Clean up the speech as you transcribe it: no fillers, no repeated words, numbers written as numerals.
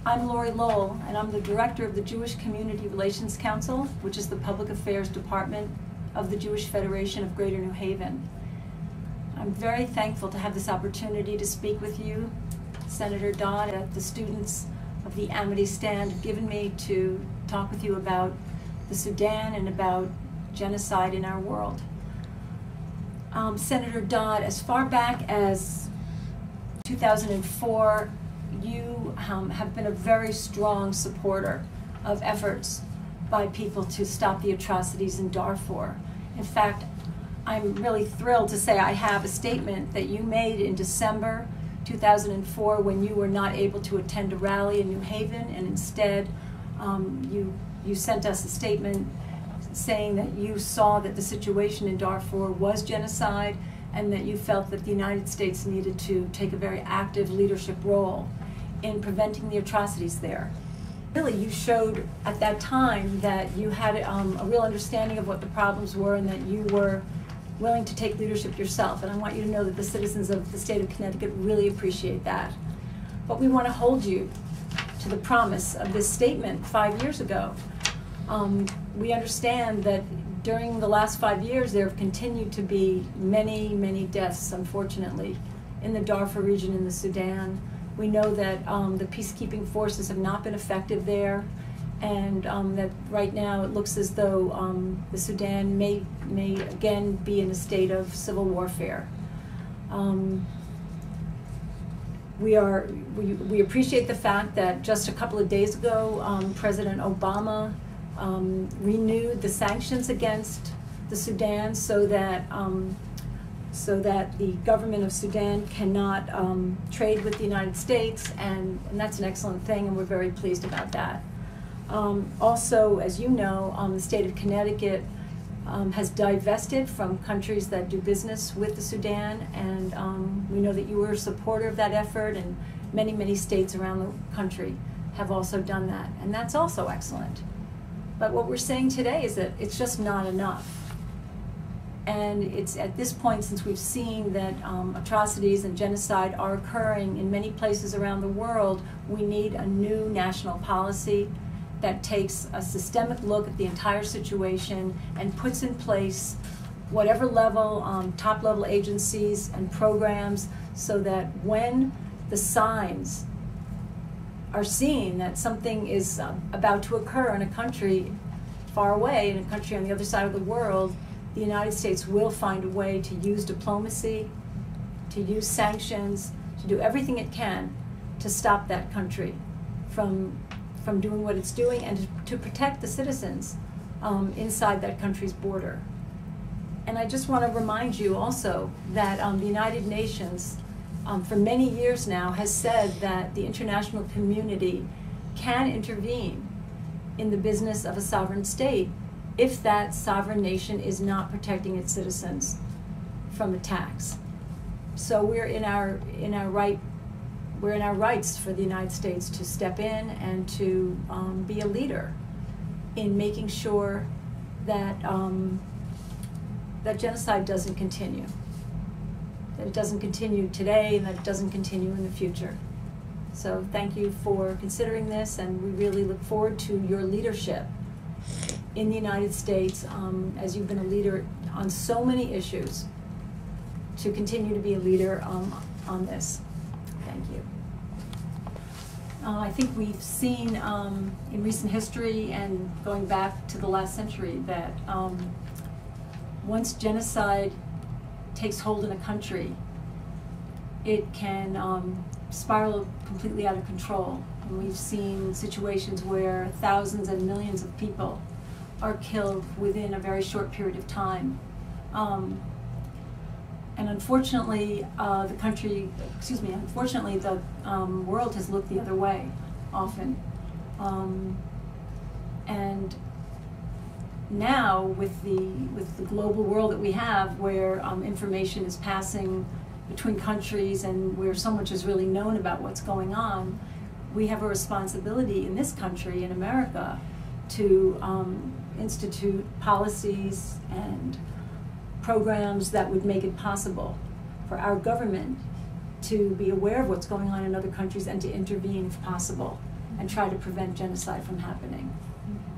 I'm Lauri Lowell, and I'm the director of the Jewish Community Relations Council, which is the public affairs department of the Jewish Federation of Greater New Haven. I'm very thankful to have this opportunity to speak with you, Senator Dodd, and the students of the Amity Stand have given me to talk with you about the Sudan and about genocide in our world. Senator Dodd, as far back as 2004, you have been a very strong supporter of efforts by people to stop the atrocities in Darfur. In fact, I'm really thrilled to say I have a statement that you made in December 2004 when you were not able to attend a rally in New Haven, and instead you sent us a statement saying that you saw that the situation in Darfur was genocide and that you felt that the United States needed to take a very active leadership role in preventing the atrocities there. Really, you showed at that time that you had a real understanding of what the problems were and that you were willing to take leadership yourself. And I want you to know that the citizens of the state of Connecticut really appreciate that. But we want to hold you to the promise of this statement 5 years ago. We understand that during the last 5 years there have continued to be many, many deaths, unfortunately, in the Darfur region in the Sudan. We know that the peacekeeping forces have not been effective there, and that right now it looks as though the Sudan may again be in a state of civil warfare. We appreciate the fact that just a couple of days ago President Obama renewed the sanctions against the Sudan so that the government of Sudan cannot trade with the United States, and that's an excellent thing, and we're very pleased about that. Also, as you know, the state of Connecticut has divested from countries that do business with the Sudan, and we know that you were a supporter of that effort, and many, many states around the country have also done that, and that's also excellent. But what we're saying today is that it's just not enough. And it's at this point, since we've seen that atrocities and genocide are occurring in many places around the world, we need a new national policy that takes a systemic look at the entire situation and puts in place whatever level, top-level agencies and programs, so that when the signs are seen that something is about to occur in a country far away, in a country on the other side of the world, the United States will find a way to use diplomacy, to use sanctions, to do everything it can to stop that country from doing what it's doing, and to protect the citizens inside that country's border. And I just want to remind you also that the United Nations for many years now has said that the international community can intervene in the business of a sovereign state if that sovereign nation is not protecting its citizens from attacks. So we're in our rights for the United States to step in and to be a leader in making sure that that genocide doesn't continue. That it doesn't continue today, and that it doesn't continue in the future. So thank you for considering this, and we really look forward to your leadership in the United States, as you've been a leader on so many issues, to continue to be a leader on this. Thank you. I think we've seen in recent history and going back to the last century that once genocide takes hold in a country, it can spiral completely out of control. And we've seen situations where thousands and millions of people are killed within a very short period of time. And unfortunately, unfortunately, the world has looked the other way often. And now, with the global world that we have, where information is passing between countries and where so much is really known about what's going on, we have a responsibility in this country, in America, to institute policies and programs that would make it possible for our government to be aware of what's going on in other countries and to intervene if possible. and try to prevent genocide from happening.